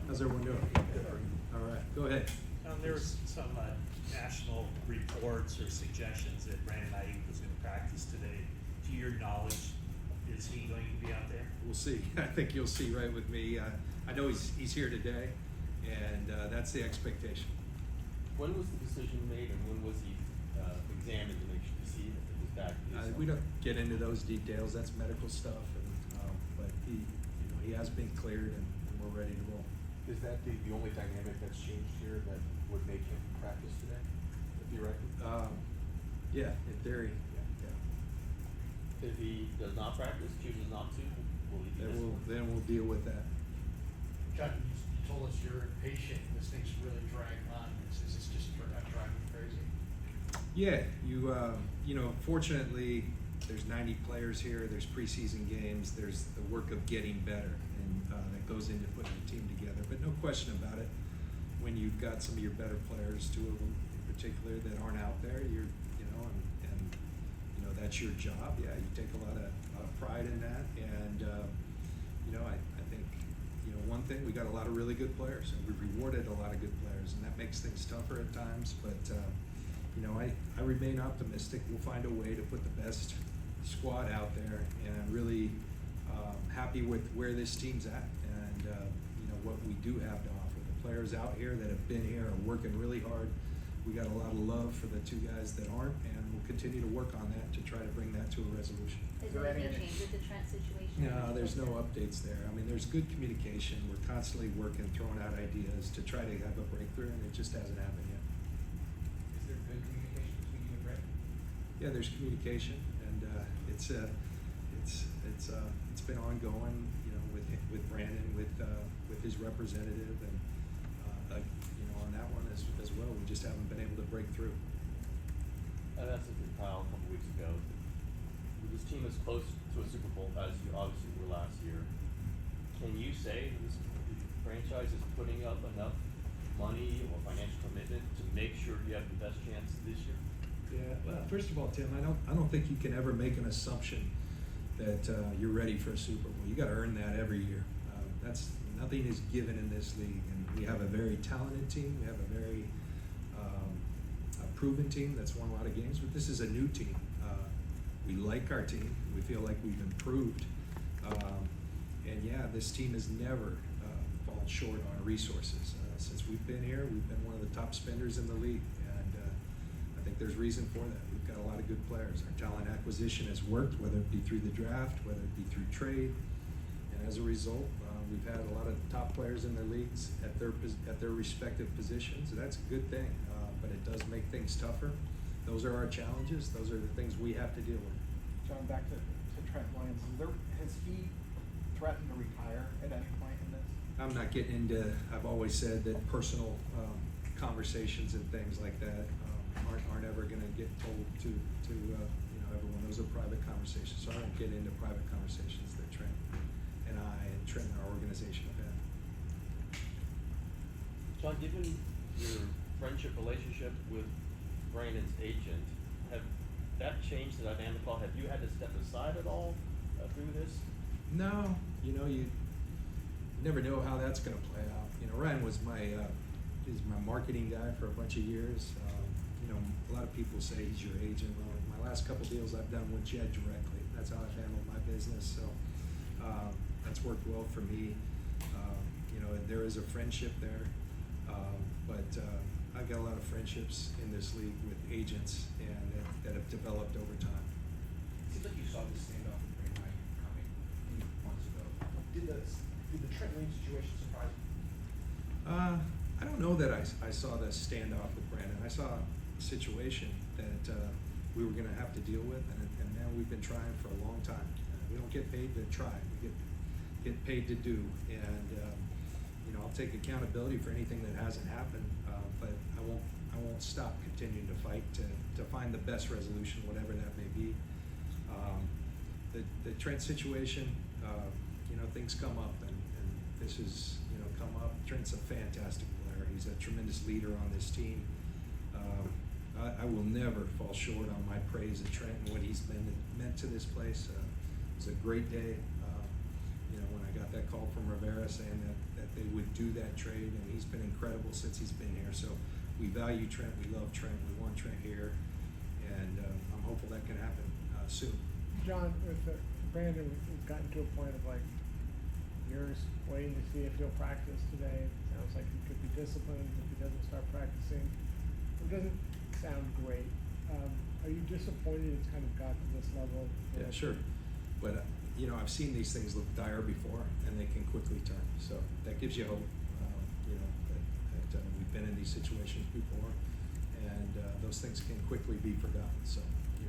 How's everyone doing? All right, go ahead. There was some national reports or suggestions that Brandon Aiyuk was going to practice today. To your knowledge, is he going to be out there? We'll see. I think you'll see right with me. I know he's here today, and that's the expectation. When was the decision made, and when was he examined to make sure to see if it was back? We don't get into those details. That's medical stuff, but he has been cleared, and we're ready to roll. Is that the only dynamic that's changed here that would make him practice today, theoretically? Yeah, in theory. Yeah. If he does not practice, chooses not to, will he be disciplined? Then we'll deal with that. John, you told us you're impatient and this thing's really dragging on. Is this just driving you crazy? Yeah, fortunately, there's 90 players here. There's preseason games. There's the work of getting better, and that goes into putting the team together. But no question about it, when you've got some of your better players, two of them in particular, that aren't out there, and that's your job. Yeah, you take a lot of pride in that, and I think one thing, we got a lot of really good players, and we've rewarded a lot of good players, and that makes things tougher at times. But I remain optimistic. We'll find a way to put the best squad out there, and I'm really happy with where this team's at, and what we do have to offer. The players out here that have been here are working really hard. We got a lot of love for the two guys that aren't, and we'll continue to work on that to try to bring that to a resolution. Has anything changed with the Trent situation? No, there's no updates there. I mean, there's good communication. We're constantly working, throwing out ideas to try to have a breakthrough, and it just hasn't happened yet. Is there good communication between you and Brandon? Yeah, there's communication, and it's been ongoing, with Brandon, with his representative, and on that one as well. We just haven't been able to break through. I asked this to Kyle a couple weeks ago. This team is close to a Super Bowl, as you obviously were last year. Can you say that this franchise is putting up enough money or financial commitment to make sure you have the best chance this year? Yeah. Well, first of all, Tim, I don't think you can ever make an assumption that you're ready for a Super Bowl. You got to earn that every year. Nothing is given in this league, and we have a very talented team. We have a very proven team that's won a lot of games, but this is a new team. We like our team. We feel like we've improved. And yeah, this team has never fallen short on resources. Since we've been here, we've been one of the top spenders in the league, and I think there's reason for that. We've got a lot of good players. Our talent acquisition has worked, whether it be through the draft, whether it be through trade, and as a result, we've had a lot of top players in their leagues at their respective positions. That's a good thing, but it does make things tougher. Those are our challenges. Those are the things we have to deal with. John, back to Trent Williams. Has he threatened to retire at any point in this? I'm not getting into. I've always said that personal conversations and things like that aren't ever going to get told to everyone. Those are private conversations, so I don't get into private conversations that Trent and our organization have had. John, given your friendship relationship with Brandon's agent, have that changed the dynamic at all? Have you had to step aside at all through this? No, you never know how that's going to play out. Ryan was he's my marketing guy for a bunch of years. A lot of people say he's your agent. Well, my last couple deals I've done with Jed directly. That's how I've handled my business. So that's worked well for me. There is a friendship there, but I've got a lot of friendships in this league with agents and that have developed over time. It seems like you saw this standoff with Brandon Aiyuk coming months ago. Did the Trent Lynch situation surprise you? I don't know that I saw the standoff with Brandon. I saw a situation that we were going to have to deal with, and now we've been trying for a long time. We don't get paid to try; we get paid to do. And I'll take accountability for anything that hasn't happened, but I won't stop continuing to fight to find the best resolution, whatever that may be. The Trent situation, things come up, and this has come up. Trent's a fantastic player. He's a tremendous leader on this team. I will never fall short on my praise of Trent and what he's meant to this place. It was a great day. When I got that call from Rivera saying that they would do that trade, and he's been incredible since he's been here. So we value Trent, we love Trent, we want Trent here, and I'm hopeful that can happen soon. John, with Brandon, we've gotten to a point of like years waiting to see if he'll practice today. Sounds like he could be disciplined if he doesn't start practicing. It doesn't sound great. Are you disappointed it's kind of got to this level? Yeah, sure. But, I've seen these things look dire before, and they can quickly turn. So that gives you hope, that we've been in these situations before, and those things can quickly be forgotten. So,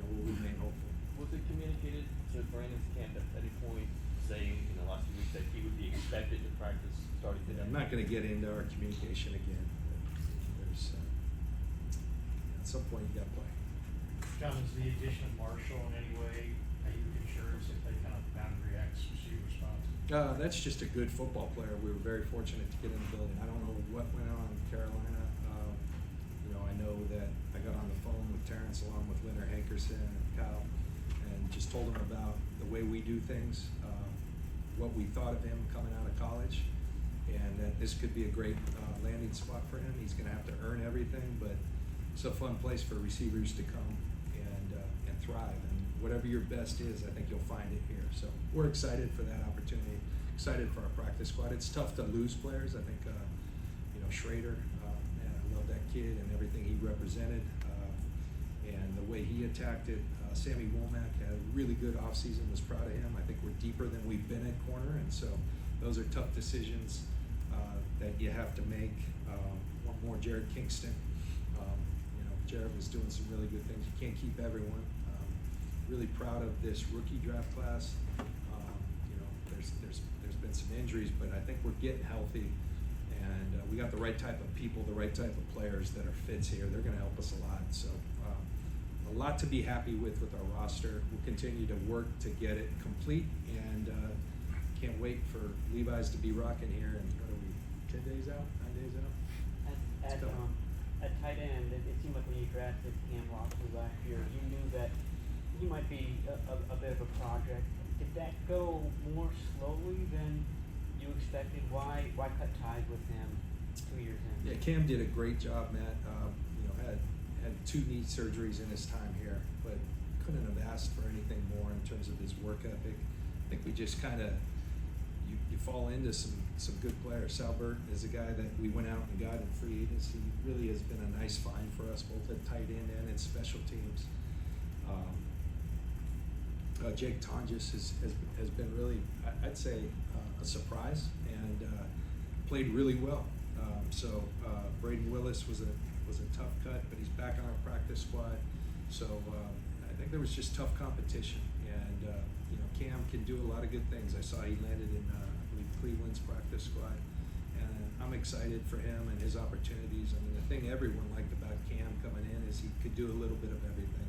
we'll remain hopeful. Was it communicated to Brandon's camp at any point, saying in the last few weeks that he would be expected to practice starting today? I'm not going to get into our communication again. There's, at some point, you got to play. John, is the addition of Marshall in any way Aiyuk insurance if they kind of boundary X receive response? That's just a good football player. We were very fortunate to get in the building. I don't know what went on in Carolina. I know that I got on the phone with Terrence along with Leonard Hankerson and Kyle and just told him about the way we do things, what we thought of him coming out of college, and that this could be a great landing spot for him. He's going to have to earn everything, but it's a fun place for receivers to come and thrive. And whatever your best is, I think you'll find it here. So we're excited for that opportunity, excited for our practice squad. It's tough to lose players. I think, Schrader, man, I love that kid and everything he represented, and the way he attacked it. Sammy Womack had a really good offseason, was proud of him. I think we're deeper than we've been at corner, and so those are tough decisions that you have to make. One more, Jared Kingston. Jared was doing some really good things. You can't keep everyone. Really proud of this rookie draft class. There's been some injuries, but I think we're getting healthy, and we got the right type of people, the right type of players that are fits here. They're going to help us a lot. So a lot to be happy with our roster. We'll continue to work to get it complete, and can't wait for Levi's to be rocking here. And what are we, 10 days out, 9 days out? At tight end, it seemed like when you drafted Cam Locksley last year, you knew that he might be a bit of a project. Did that go more slowly than you expected? Why cut ties with him 2 years in? Yeah, Cam did a great job, Matt. Had 2 knee surgeries in his time here, but couldn't have asked for anything more in terms of his work ethic. I think we just kind of you fall into some good players. Salbert is a guy that we went out and got in free agency. He really has been a nice find for us, both at tight end and in special teams. Jake Tonjes has been really, I'd say, a surprise, and played really well. Braden Willis was a tough cut, but he's back on our practice squad. So I think there was just tough competition, and Cam can do a lot of good things. I saw he landed in I believe Cleveland's practice squad, and I'm excited for him and his opportunities. I mean, the thing everyone liked about Cam coming in is he could do a little bit of everything.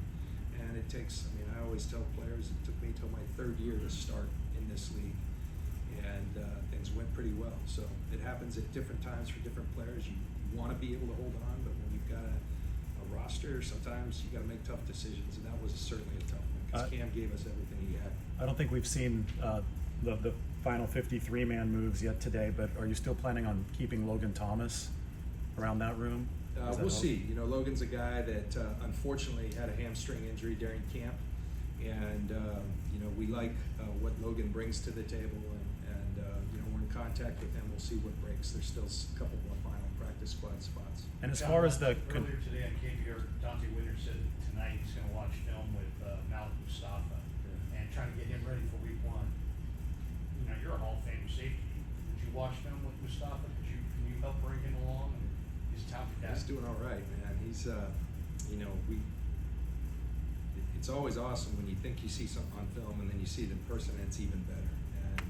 And it takes, I always tell players, it took me till my 3rd year to start in this league, and things went pretty well. So it happens at different times for different players. You want to be able to hold on, but when you've got a roster, sometimes you got to make tough decisions, and that was certainly a tough one, because Cam gave us everything he had. I don't think we've seen the final 53-man moves yet today, but are you still planning on keeping Logan Thomas around that room? We'll see. Logan's a guy that unfortunately had a hamstring injury during camp, and we like what Logan brings to the table, and we're in contact with him. We'll see what breaks. There's still a couple more final practice squad spots. And as John, far as the earlier today on KBR, Dante Winter said that tonight he's going to watch film with Malik Mustafa and trying to get him ready for week 1. You're a Hall of Fame safety. Did you watch film with Mustafa? Can you help bring him along? He's a talented guy. He's doing all right, man. He's it's always awesome when you think you see something on film and then you see it in person, and it's even better. And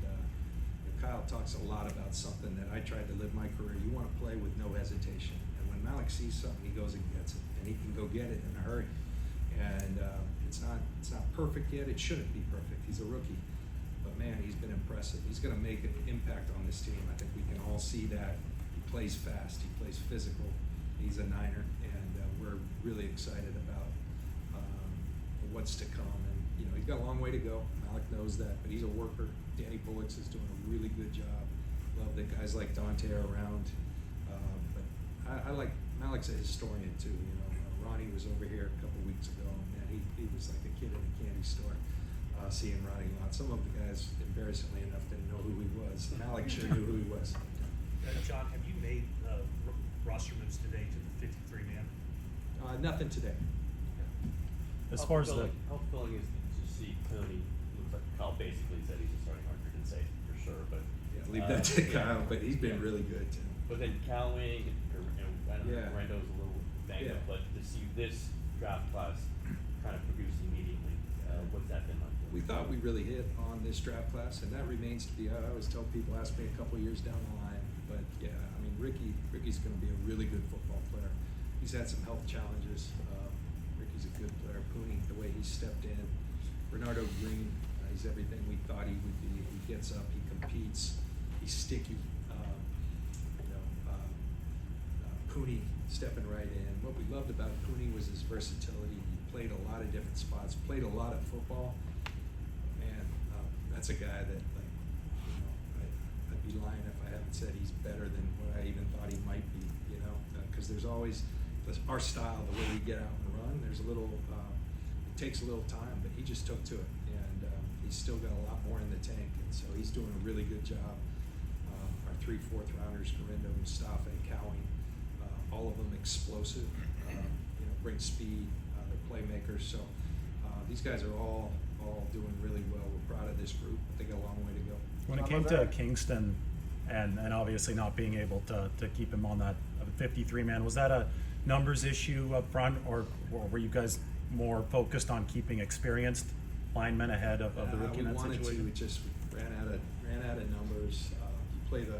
Kyle talks a lot about something that I tried to live my career. You want to play with no hesitation, and when Malik sees something, he goes and gets it, and he can go get it in a hurry. And it's not perfect yet. It shouldn't be perfect. He's a rookie, but man, he's been impressive. He's going to make an impact on this team. I think we can all see that. He plays fast. He plays physical. He's a Niner, and we're really excited about what's to come. And he's got a long way to go. Malik knows that, but he's a worker. Danny Bullocks is doing a really good job. love that guys like Dante are around. But I like Malik's a historian too. You know, Ronnie was over here a couple weeks ago, and man, he was like a kid in a candy store. Seeing Ronnie a lot. Some of the guys, embarrassingly enough, didn't know who he was. Malik sure knew who he was. John, have you made roster moves today to the 53-man? Nothing today. As far as the, How fulfilling is it to see Cooney, looks like Kyle basically said he's a starting hunter, didn't say for sure, but. Yeah, leave that to Kyle, but he's been really good too. But then Cowing, I don't know, Yeah. Rendo's a little banged up, Yeah. but to see this draft class kind of produce immediately, what's that been like? We thought we really hit on this draft class, and that remains to be. I always tell people, ask me a couple years down the line, but yeah, I mean, Ricky's going to be a really good football player. He's had some health challenges. Ricky's a good player. Pooney, the way he stepped in. Bernardo Green, he's everything we thought he would be. He gets up, he competes, he's sticky. Pooney stepping right in. What we loved about Pooney was his versatility. He played a lot of different spots, played a lot of football. Man, that's a guy that, like, you know, I'd be lying if I haven't said he's better than what I even thought he might be, you know, because there's always our style, the way we get out and run. There's a little, it takes a little time, but he just took to it, and he's still got a lot more in the tank, and so he's doing a really good job. Our 3 4th-rounders, Garindo, Mustafa, and Cowing, all of them explosive, you know, bring speed, they're playmakers. So these guys are all doing really well. We're proud of this group. They got a long way to go. when it came to Kingston and obviously not being able to keep him on that 53-man, was that a numbers issue up front, or were you guys more focused on keeping experienced linemen ahead of the rookie in that We wanted situation? to. We just ran out of numbers. You play the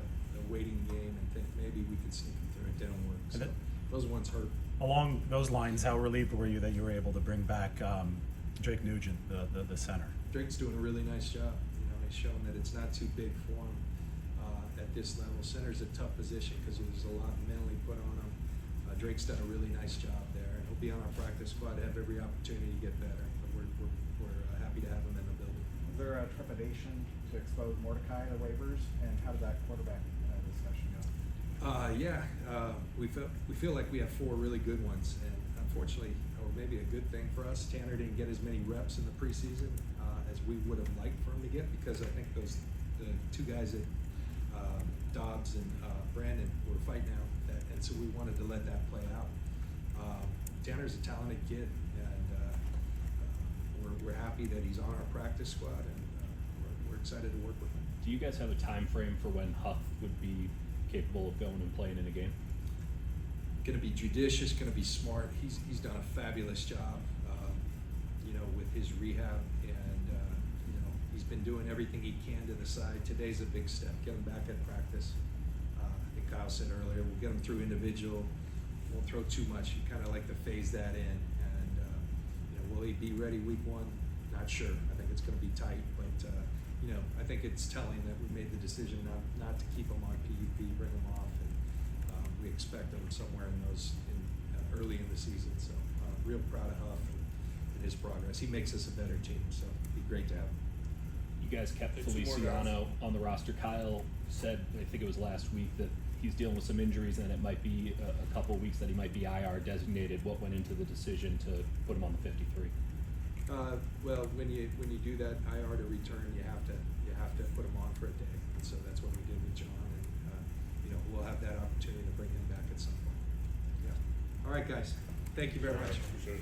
waiting game and think maybe we could sneak them through. It didn't work. So those ones hurt. Along those lines, how relieved were you that you were able to bring back Drake Nugent, the center? Drake's doing a really nice job. You know, he's shown that it's not too big for him at this level. Center's a tough position because there's a lot mentally put on him. Drake's done a really nice job there, and he'll be on our practice squad to have every opportunity to get better. But we're happy to have him in the building. Was there a trepidation to expose Mordecai to waivers, and how did that quarterback discussion go? We feel like we have 4 really good ones, and unfortunately, or maybe a good thing for us, Tanner didn't get as many reps in the preseason as we would have liked for him to get, because I think the 2 guys that Dobbs and Brandon were fighting out, and so we wanted to let that play out. Tanner's a talented kid, and we're happy that he's on our practice squad, and we're excited to work with him. Do you guys have a time frame for when Huff would be capable of going and playing in a game? Going to be judicious, going to be smart. He's done a fabulous job, you know, with his rehab, and you know, he's been doing everything he can to the side. Today's a big step. Get him back at practice. I think Kyle said earlier, we'll get him through individual. Won't throw too much. You kind of like to phase that in, and you know, will he be ready week 1? Not sure. I think it's going to be tight, but you know, I think it's telling that we made the decision not to keep him on PUP, bring him off, and we expect him somewhere early in the season. So real proud of Huff and his progress. He makes us a better team, so it'd be great to have him. You guys kept It's more Feliciano on the roster. Kyle said, I think it was last week, that he's dealing with some injuries and it might be a couple of weeks that he might be IR designated. What went into the decision to put him on the 53? Well, when you do that IR to return, you have to put him on for a day, and so that's what we did with John, and you know, we'll have that opportunity to bring him back at some point. Yeah. All right, guys. Thank you very much. Appreciate it.